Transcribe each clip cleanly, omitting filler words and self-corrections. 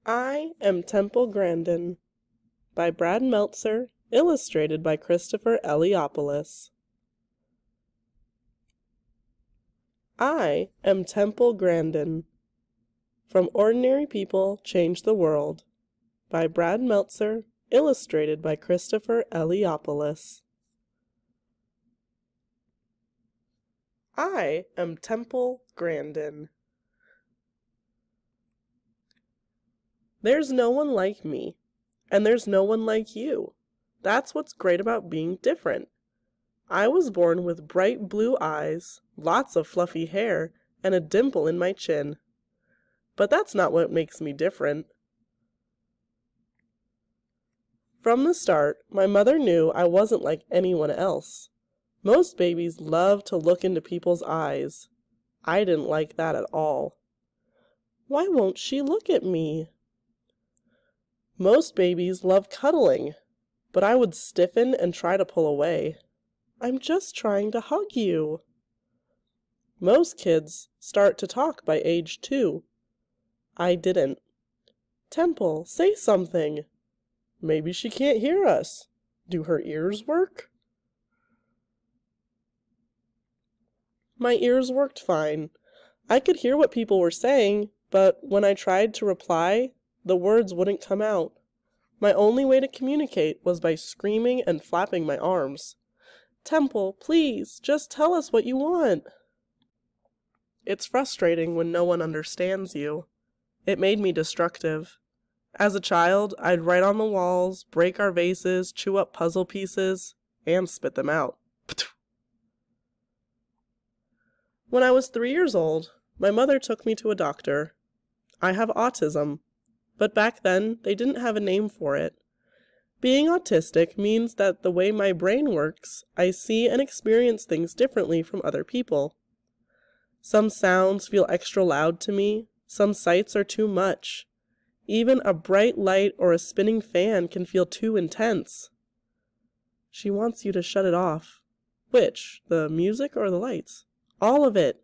I am Temple Grandin by Brad Meltzer, illustrated by Christopher Eliopoulos. I am Temple Grandin. From Ordinary People Change the World by Brad Meltzer, illustrated by Christopher Eliopoulos. I am Temple Grandin. There's no one like me, and there's no one like you. That's what's great about being different. I was born with bright blue eyes, lots of fluffy hair, and a dimple in my chin. But that's not what makes me different. From the start, my mother knew I wasn't like anyone else. Most babies love to look into people's eyes. I didn't like that at all. Why won't she look at me? Most babies love cuddling, but I would stiffen and try to pull away. I'm just trying to hug you. Most kids start to talk by age 2. I didn't. Temple, say something. Maybe she can't hear us. Do her ears work? My ears worked fine. I could hear what people were saying, but when I tried to reply, the words wouldn't come out. My only way to communicate was by screaming and flapping my arms. Temple, please, just tell us what you want. It's frustrating when no one understands you. It made me destructive. As a child, I'd write on the walls, break our vases, chew up puzzle pieces, and spit them out. When I was 3 years old, my mother took me to a doctor. I have autism, but back then they didn't have a name for it. Being autistic means that the way my brain works, I see and experience things differently from other people. Some sounds feel extra loud to me, some sights are too much. Even a bright light or a spinning fan can feel too intense. She wants you to shut it off. Which? The music or the lights? All of it.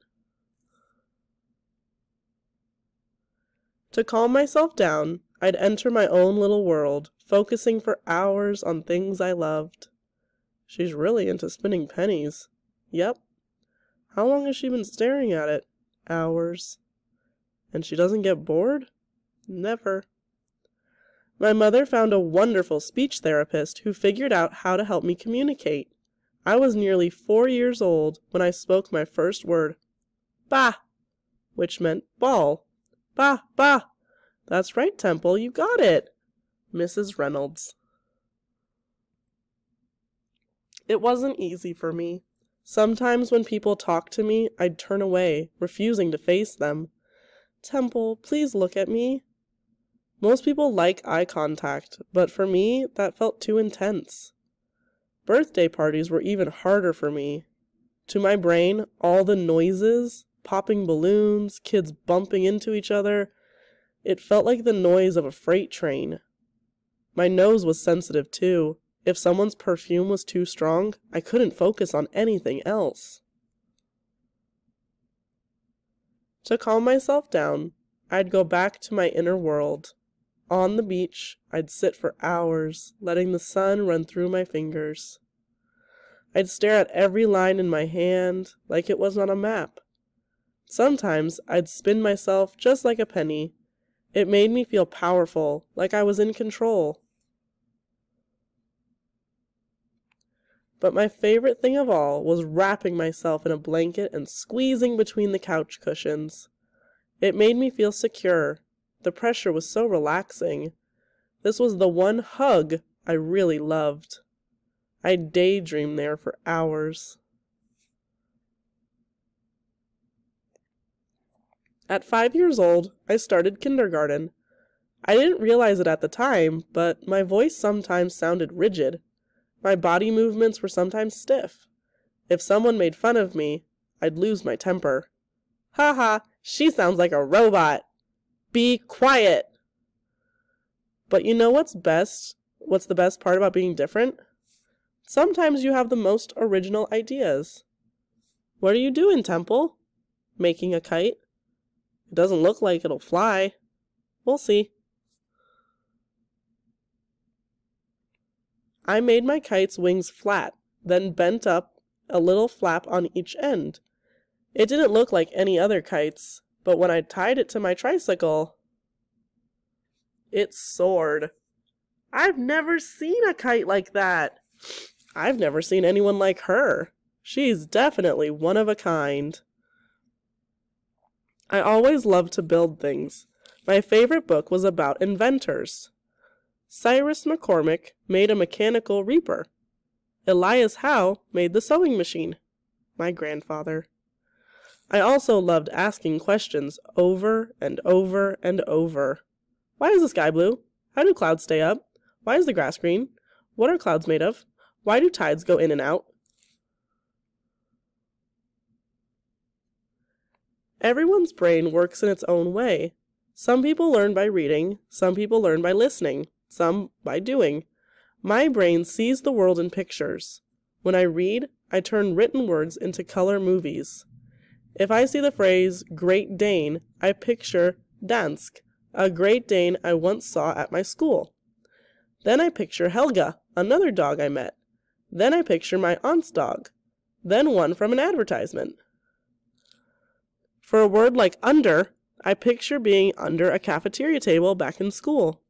To calm myself down, I'd enter my own little world, focusing for hours on things I loved. She's really into spinning pennies. Yep. How long has she been staring at it? Hours. And she doesn't get bored? Never. My mother found a wonderful speech therapist who figured out how to help me communicate. I was nearly 4 years old when I spoke my first word, "Bah," which meant ball. Bah, bah. That's right, Temple, you got it. Mrs. Reynolds. It wasn't easy for me. Sometimes when people talked to me, I'd turn away, refusing to face them. Temple, please look at me. Most people like eye contact, but for me, that felt too intense. Birthday parties were even harder for me. To my brain, all the noises, popping balloons, kids bumping into each other, it felt like the noise of a freight train. My nose was sensitive too. If someone's perfume was too strong, I couldn't focus on anything else. To calm myself down, I'd go back to my inner world. On the beach, I'd sit for hours, letting the sun run through my fingers. I'd stare at every line in my hand, like it was on a map. Sometimes I'd spin myself just like a penny. It made me feel powerful, like I was in control. But my favorite thing of all was wrapping myself in a blanket and squeezing between the couch cushions. It made me feel secure. The pressure was so relaxing. This was the one hug I really loved. I'd daydream there for hours. At 5 years old, I started kindergarten. I didn't realize it at the time, but my voice sometimes sounded rigid. My body movements were sometimes stiff. If someone made fun of me, I'd lose my temper. Ha ha, she sounds like a robot. Be quiet. But you know what's best? What's the best part about being different? Sometimes you have the most original ideas. What are you doing, Temple? Making a kite? It doesn't look like it'll fly. We'll see. I made my kite's wings flat, then bent up a little flap on each end. It didn't look like any other kites, but when I tied it to my tricycle, it soared. I've never seen a kite like that. I've never seen anyone like her. She's definitely one of a kind. I always loved to build things. My favorite book was about inventors. Cyrus McCormick made a mechanical reaper. Elias Howe made the sewing machine. My grandfather. I also loved asking questions over and over and over. Why is the sky blue? How do clouds stay up? Why is the grass green? What are clouds made of? Why do tides go in and out? Everyone's brain works in its own way. Some people learn by reading, some people learn by listening, some by doing. My brain sees the world in pictures. When I read, I turn written words into color movies. If I see the phrase Great Dane, I picture Dansk, a Great Dane I once saw at my school. Then I picture Helga, another dog I met. Then I picture my aunt's dog. Then one from an advertisement. For a word like under, I picture being under a cafeteria table back in school.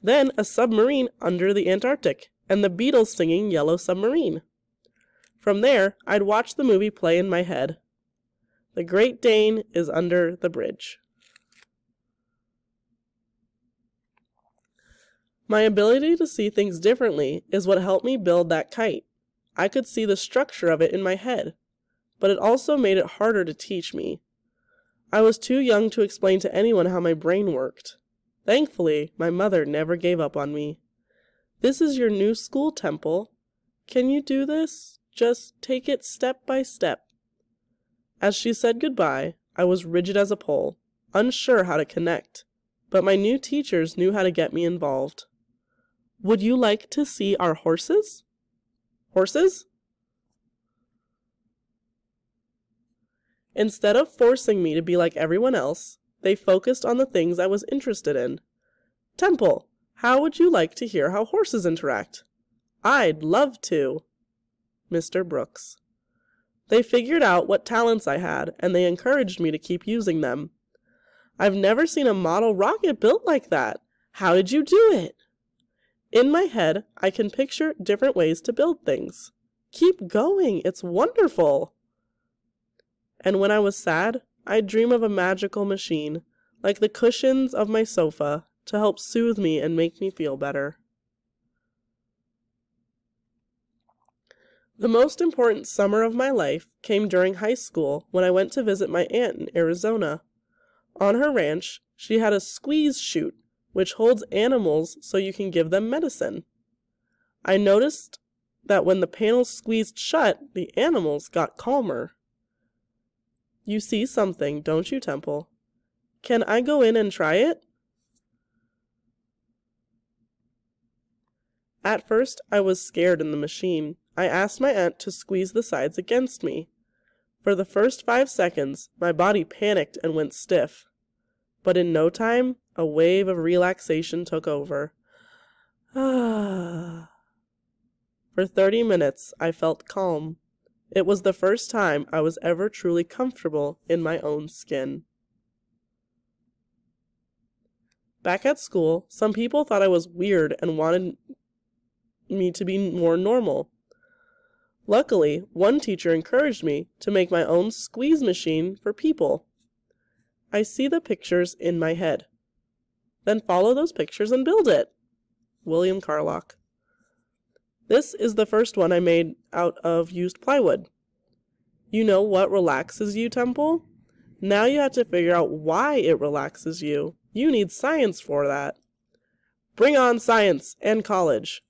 Then a submarine under the Antarctic, and the Beatles singing Yellow Submarine. From there, I'd watch the movie play in my head. The Great Dane is under the bridge. My ability to see things differently is what helped me build that kite. I could see the structure of it in my head, but it also made it harder to teach me. I was too young to explain to anyone how my brain worked. Thankfully, my mother never gave up on me. This is your new school, Temple. Can you do this? Just take it step by step. As she said goodbye, I was rigid as a pole, unsure how to connect, but my new teachers knew how to get me involved. Would you like to see our horses? Horses? Instead of forcing me to be like everyone else, they focused on the things I was interested in. Temple, how would you like to hear how horses interact? I'd love to. Mr. Brooks. They figured out what talents I had, and they encouraged me to keep using them. I've never seen a model rocket built like that. How did you do it? In my head, I can picture different ways to build things. Keep going, it's wonderful. And when I was sad, I'd dream of a magical machine, like the cushions of my sofa, to help soothe me and make me feel better. The most important summer of my life came during high school when I went to visit my aunt in Arizona. On her ranch, she had a squeeze chute, which holds animals so you can give them medicine. I noticed that when the panels squeezed shut, the animals got calmer. You see something, don't you, Temple? Can I go in and try it? At first, I was scared in the machine. I asked my aunt to squeeze the sides against me. For the first 5 seconds, my body panicked and went stiff. But in no time, a wave of relaxation took over. For 30 minutes, I felt calm. It was the first time I was ever truly comfortable in my own skin. Back at school, some people thought I was weird and wanted me to be more normal. Luckily, one teacher encouraged me to make my own squeeze machine for people. I see the pictures in my head. Then follow those pictures and build it. William Carlock. This is the first one I made out of used plywood. You know what relaxes you, Temple? Now you have to figure out why it relaxes you. You need science for that. Bring on science and college.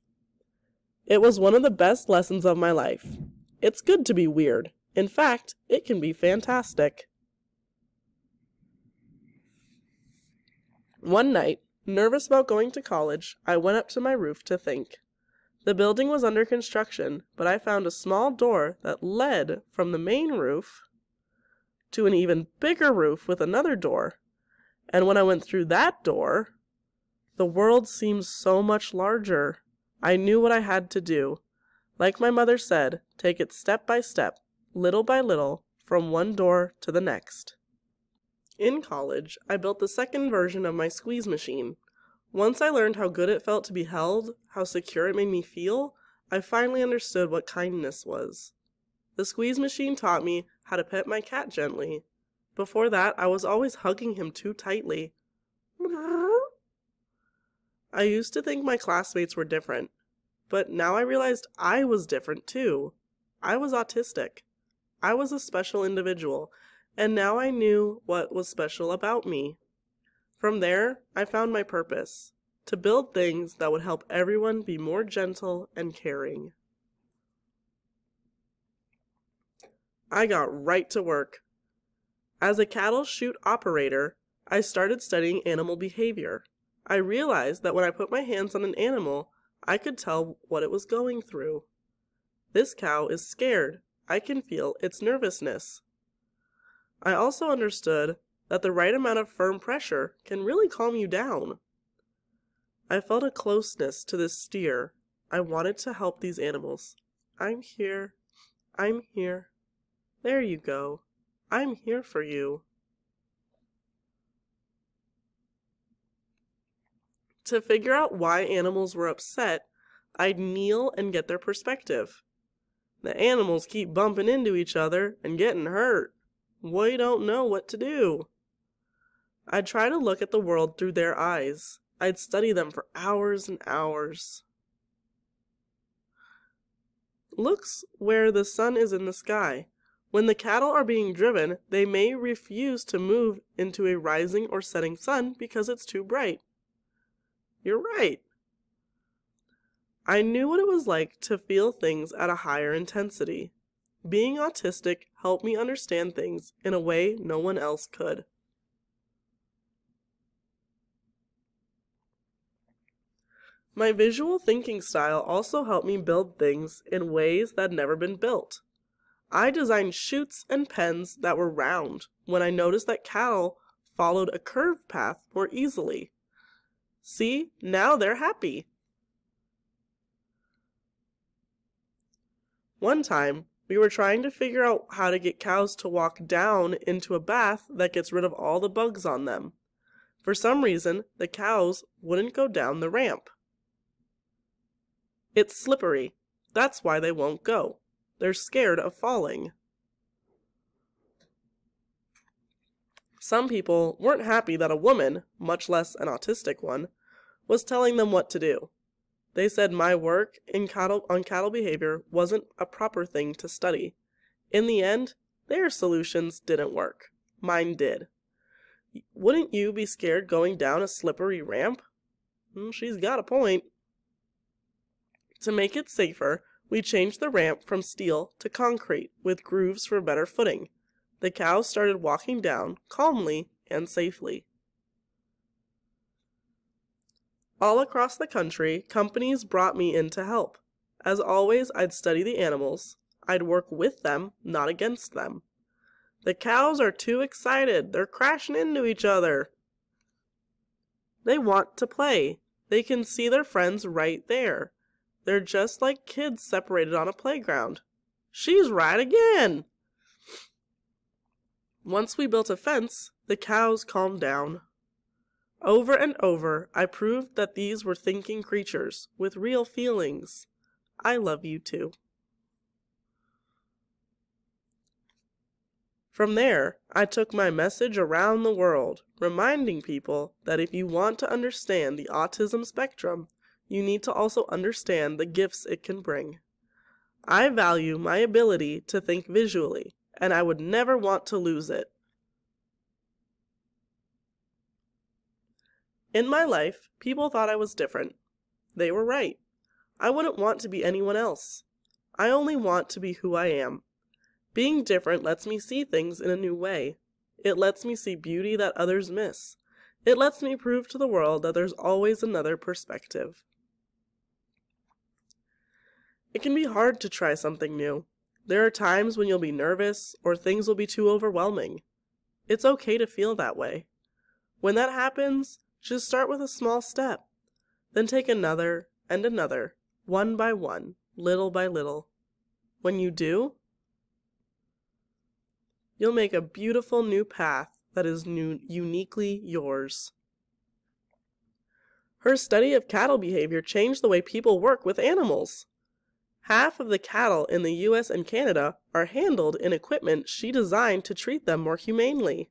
It was one of the best lessons of my life. It's good to be weird. In fact, it can be fantastic. One night, nervous about going to college, I went up to my roof to think. The building was under construction, but I found a small door that led from the main roof to an even bigger roof with another door. And when I went through that door, the world seemed so much larger. I knew what I had to do. Like my mother said, take it step by step, little by little, from one door to the next. In college, I built the second version of my squeeze machine. Once I learned how good it felt to be held, how secure it made me feel, I finally understood what kindness was. The squeeze machine taught me how to pet my cat gently. Before that, I was always hugging him too tightly. I used to think my classmates were different, but now I realized I was different too. I was autistic. I was a special individual, and now I knew what was special about me. From there, I found my purpose, to build things that would help everyone be more gentle and caring. I got right to work. As a cattle chute operator, I started studying animal behavior. I realized that when I put my hands on an animal, I could tell what it was going through. This cow is scared. I can feel its nervousness. I also understood that the right amount of firm pressure can really calm you down. I felt a closeness to this steer. I wanted to help these animals. I'm here. I'm here. There you go. I'm here for you. To figure out why animals were upset, I'd kneel and get their perspective. The animals keep bumping into each other and getting hurt. We don't know what to do. I'd try to look at the world through their eyes. I'd study them for hours and hours. Looks where the sun is in the sky. When the cattle are being driven, they may refuse to move into a rising or setting sun because it's too bright. You're right. I knew what it was like to feel things at a higher intensity. Being autistic helped me understand things in a way no one else could. My visual thinking style also helped me build things in ways that had never been built. I designed chutes and pens that were round when I noticed that cattle followed a curved path more easily. See, now they're happy. One time, we were trying to figure out how to get cows to walk down into a bath that gets rid of all the bugs on them. For some reason, the cows wouldn't go down the ramp. It's slippery. That's why they won't go. They're scared of falling. Some people weren't happy that a woman, much less an autistic one, was telling them what to do. They said my work on cattle behavior wasn't a proper thing to study. In the end, their solutions didn't work. Mine did. Wouldn't you be scared going down a slippery ramp? She's got a point. To make it safer, we changed the ramp from steel to concrete with grooves for better footing. The cows started walking down calmly and safely. All across the country, companies brought me in to help. As always, I'd study the animals. I'd work with them, not against them. The cows are too excited. They're crashing into each other. They want to play. They can see their friends right there. They're just like kids separated on a playground. She's right again. Once we built a fence, the cows calmed down. Over and over, I proved that these were thinking creatures with real feelings. I love you too. From there, I took my message around the world, reminding people that if you want to understand the autism spectrum, you need to also understand the gifts it can bring. I value my ability to think visually, and I would never want to lose it. In my life, people thought I was different. They were right. I wouldn't want to be anyone else. I only want to be who I am. Being different lets me see things in a new way. It lets me see beauty that others miss. It lets me prove to the world that there's always another perspective. It can be hard to try something new. There are times when you'll be nervous or things will be too overwhelming. It's okay to feel that way. When that happens, just start with a small step. Then take another and another. one by one, little by little. When you do, you'll make a beautiful new path that is uniquely yours. Her study of cattle behavior changed the way people work with animals. Half of the cattle in the US and Canada are handled in equipment she designed to treat them more humanely.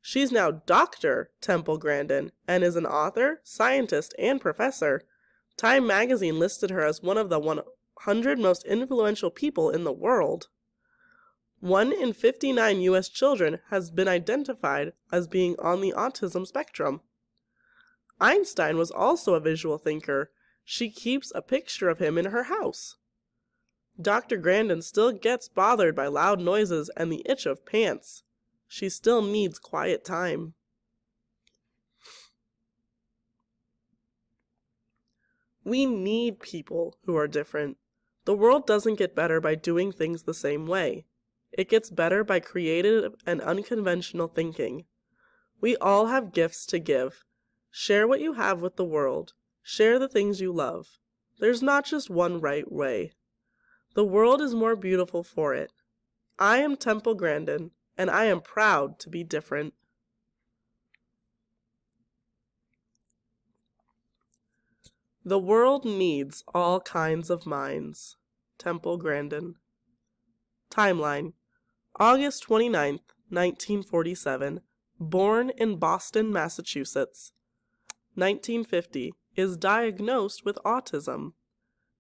She's now Dr. Temple Grandin and is an author, scientist, and professor. Time magazine listed her as one of the 100 most influential people in the world. 1 in 59 US children has been identified as being on the autism spectrum. Einstein was also a visual thinker. She keeps a picture of him in her house. Dr. Grandin still gets bothered by loud noises and the itch of pants. She still needs quiet time. We need people who are different. The world doesn't get better by doing things the same way. It gets better by creative and unconventional thinking. We all have gifts to give. Share what you have with the world. Share the things you love. There's not just one right way. The world is more beautiful for it. I am Temple Grandin, and I am proud to be different. The world needs all kinds of minds. Temple Grandin. Timeline: August 29th, 1947. Born in Boston, Massachusetts. 1950. Is diagnosed with autism.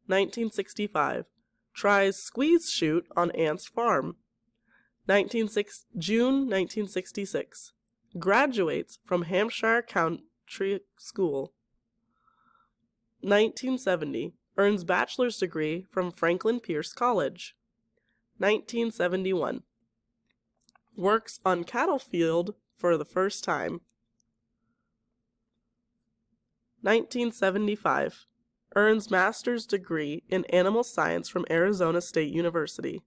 1965. Tries squeeze chute on aunt's farm. June 1966. Graduates from Hampshire Country School. 1970. Earns bachelor's degree from Franklin Pierce College. 1971. Works on cattle field for the first time. 1975. Earns master's degree in animal science from Arizona State University.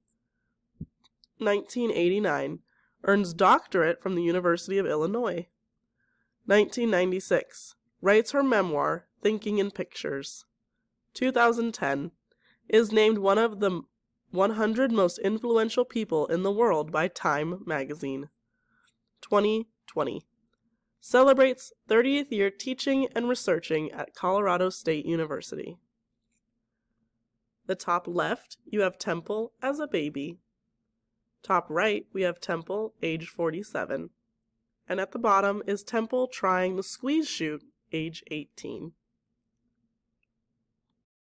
1989. Earns doctorate from the University of Illinois. 1996. Writes her memoir, Thinking in Pictures. 2010. Is named one of the 100 most influential people in the world by Time magazine. 2020. Celebrates 30th year teaching and researching at Colorado State University. The top left, you have Temple as a baby. Top right, we have Temple, age 47. And at the bottom is Temple trying the squeeze chute, age 18.